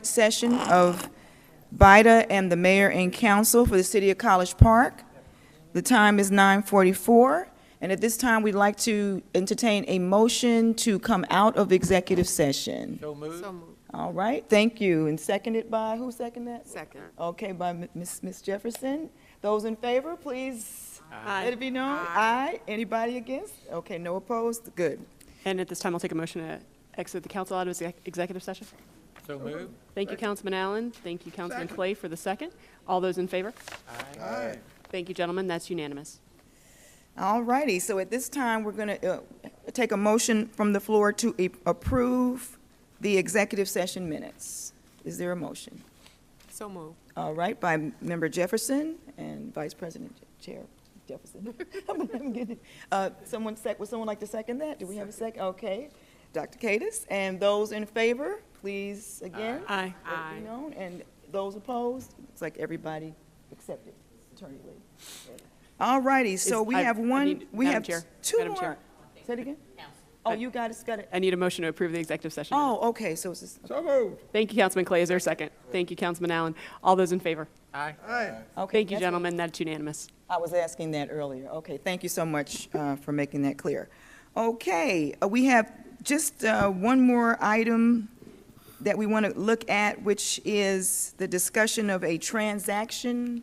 Session of BIDA and the mayor and council for the city of College Park. The time is 9:44, and at this time, we'd like to entertain a motion to come out of executive session. So moved. All right, thank you. And seconded by, who seconded that? Second. Okay, by Ms. Jefferson. Those in favor, please Aye. let it be known. Aye. Anybody against? Okay, no opposed? Good. And at this time, I'll take a motion to exit the council out of executive session. So moved. Thank you, Councilman Allen. Thank you, Councilman Clay, for the second. All those in favor? Aye. Thank you, gentlemen. That's unanimous. All righty, so at this time, we're going to take a motion from the floor to approve the executive session minutes. Is there a motion? So moved. All right, by Member Jefferson and Vice President Chair Jefferson. Would someone like to second that? Do we have a second? Okay. Dr. Cadis, and those in favor, please, again. Aye. let it be known. And those opposed, it's like everybody accepted Attorney Lee. All righty, so we have Madam Chair. two Madam more. Chair. Say it again? Oh, you got it. I need a motion to approve the executive session. Oh, okay, so it's just, So moved. Thank you, Councilman Clay. Is there a second? Thank you, Councilman Allen. All those in favor? Aye. okay. Thank you, that's- gentlemen. That's unanimous. I was asking that earlier. Okay, thank you so much for making that clear. Okay, we have just one more item that we want to look at, which is the discussion of a transaction.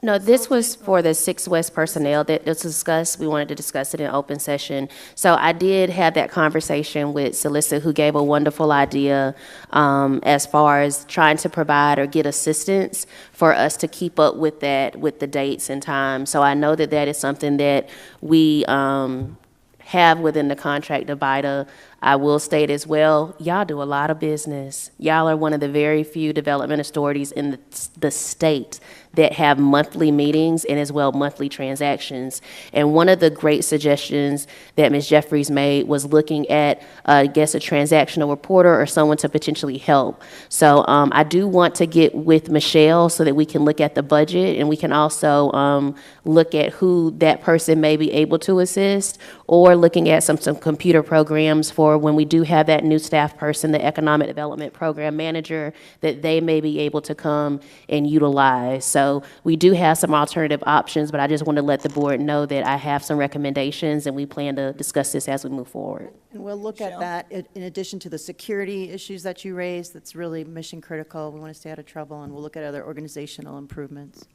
No, this was for the 6 West personnel that was discussed. We wanted to discuss it in open session. So I did have that conversation with Celissa, who gave a wonderful idea as far as trying to provide or get assistance for us to keep up with that, with the dates and times. So I know that that is something that we have within the contract of BIDA. I will state as well, y'all do a lot of business. Y'all are one of the very few development authorities in the state that have monthly meetings and as well monthly transactions. And one of the great suggestions that Ms. Jeffries made was looking at, I guess, a transactional reporter or someone to potentially help. So I do want to get with Michelle so that we can look at the budget, and we can also look at who that person may be able to assist, or looking at some computer programs for when we do have that new staff person, the economic development program manager, that they may be able to come and utilize. So we do have some alternative options, but I just want to let the board know that I have some recommendations, and we plan to discuss this as we move forward. And we'll look at that in addition to the security issues that you raised. That's really mission critical. We want to stay out of trouble, and we'll look at other organizational improvements.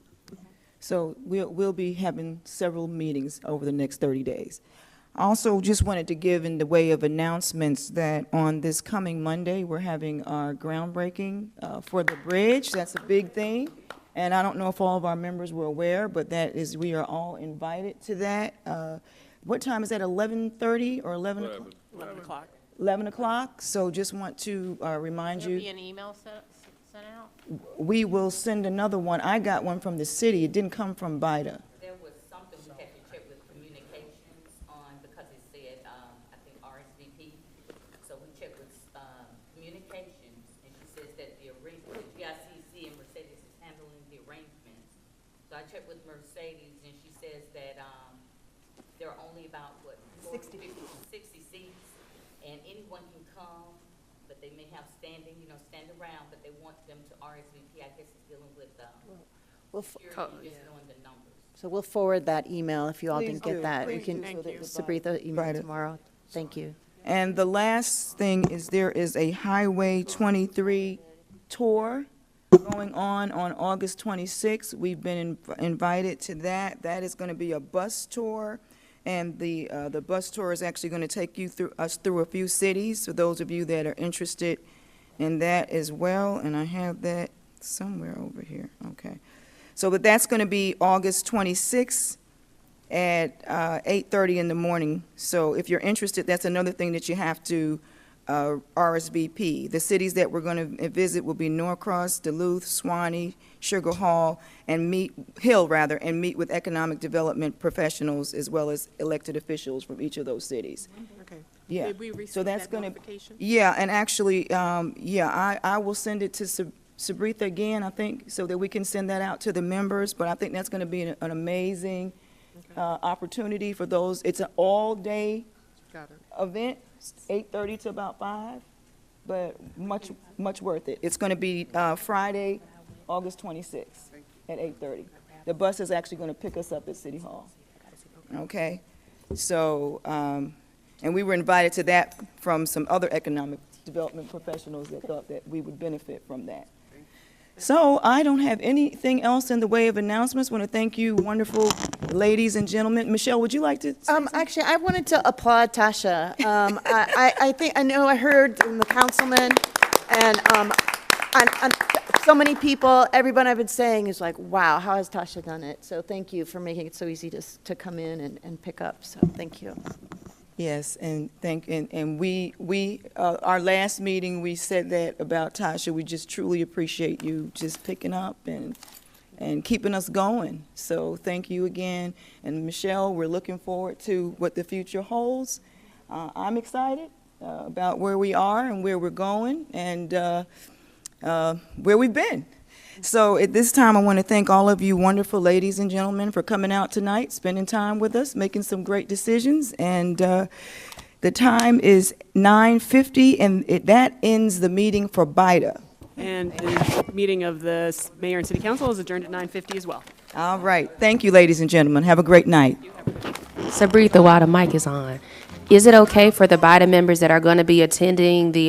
So we'll be having several meetings over the next 30 days. Also, just wanted to give in the way of announcements that on this coming Monday, we're having our groundbreaking for the bridge. That's a big thing. And I don't know if all of our members were aware, but that is, we are all invited to that. What time is that, 11:30 or 11 o'clock? 11 o'clock. 11 o'clock, so just want to remind There'll be you, an email sent out? we will send another one. I got one from the city. It didn't come from BIDA. There was something we had to check with communications on because it said, I think RSVP. So we checked with communications, and she says that the GICC and Mercedes is handling the arrangements. So I checked with Mercedes, and she says that there are only about, 60 seats, and anyone can come, but they may have stand around, but they want them to RSVP. I guess it's dealing with We'll security and just knowing the numbers. So we'll forward that email if you all Please didn't do. get that. We Please can, do, so that the Sabretha, email BIDA. tomorrow. Thank you. And the last thing is there is a Highway 23 tour going on August 26th. We've been invited to that. That is going to be a bus tour, and the bus tour is actually going to take through a few cities, for those of you that are interested in that as well. And I have that somewhere over here. Okay. So, but that's going to be August 26th at 8:30 in the morning. So if you're interested, that's another thing that you have to RSVP. The cities that we're going to visit will be Norcross, Duluth, Suwanee, Sugar Hill, and meet with economic development professionals as well as elected officials from each of those cities. Okay. Yeah. Did we receive So that's that going to, notification? yeah, and actually, I will send it to Sabretha again, I think, so that we can send that out to the members, but I think that's going to be an amazing opportunity for those. It's an all-day Got it. event, 8:30 to about 5. but much worth it. It's going to be Friday, August 26th at 8:30. The bus is actually going to pick us up at City Hall. Okay? So, and we were invited to that from some other economic development professionals that thought that we would benefit from that. So I don't have anything else in the way of announcements. Want to thank you, wonderful ladies and gentlemen. Michelle, would you like to say something? Actually, I wanted to applaud Tasha. I heard from the councilman and so many people, everyone I've been saying is like, wow, how has Tasha done it? So thank you for making it so easy to come in and pick up. So thank you. Yes, and we our last meeting, we said that about Tasha. We just truly appreciate you just picking up and keeping us going. So thank you again. And Michelle, we're looking forward to what the future holds. I'm excited about where we are and where we're going and where we've been. So at this time, I want to thank all of you wonderful ladies and gentlemen for coming out tonight, spending time with us, making some great decisions. And the time is 9:50, and that ends the meeting for BIDA. And the meeting of the mayor and city council is adjourned at 9:50 as well. All right. Thank you, ladies and gentlemen. Have a great night. Sabretha, while the mic is on, is it okay for the BIDA members that are going to be attending the